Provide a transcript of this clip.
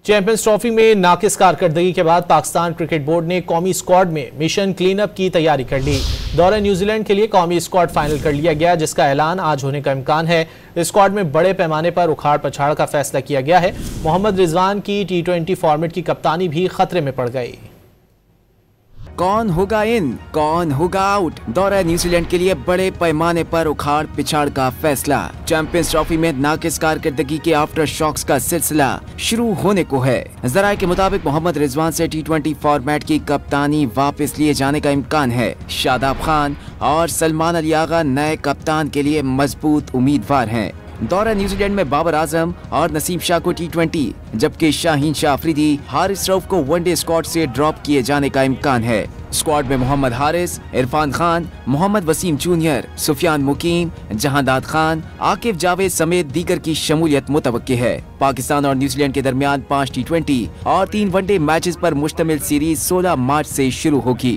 Champions trophy में नाकिस कारकर्दगी के बाद पाकिस्तान क्रिकेट बोर्ड ने कौमी स्क्वाड में मिशन क्लीन अप की तैयारी कर ली। दौरे न्यूजीलैंड के लिए कौमी स्क्वाड फाइनल कर लिया गया, जिसका ऐलान आज होने का इम्कान है। स्क्वाड में बड़े पैमाने पर उखाड़ पछाड़ का फैसला किया गया है। मोहम्मद रिजवान की T20 फॉर्मेट की कप्तानी भी खतरे में पड़ गई। कौन होगा इन, कौन होगा आउट? दौरा न्यूजीलैंड के लिए बड़े पैमाने पर उखाड़ पिछाड़ का फैसला। चैंपियंस ट्रॉफी में नाकिस कारकर्दगी के आफ्टर शॉक्स का सिलसिला शुरू होने को है। जराये के मुताबिक मोहम्मद रिजवान से T20 फॉर्मेट की कप्तानी वापस लिए जाने का इम्कान है। शादाब खान और सलमान अली आगा नए कप्तान के लिए मजबूत उम्मीदवार हैं। दौरा न्यूजीलैंड में बाबर आजम और नसीम शाह को T20, जबकि शाहीन शाह अफरीदी, हारिस रऊफ को वनडे स्क्वाड से ड्रॉप किए जाने का इम्कान है। स्क्वाड में मोहम्मद हारिस, इरफान खान, मोहम्मद वसीम जूनियर, सुफियान मुकीम, जहांदाद खान, आकिफ जावेद समेत दीगर की शमूलियत मुतवक्की है। पाकिस्तान और न्यूजीलैंड के दरमियान 5 T20 और 3 वनडे मैचेस पर मुश्तमिल सीरीज 16 मार्च से शुरू होगी।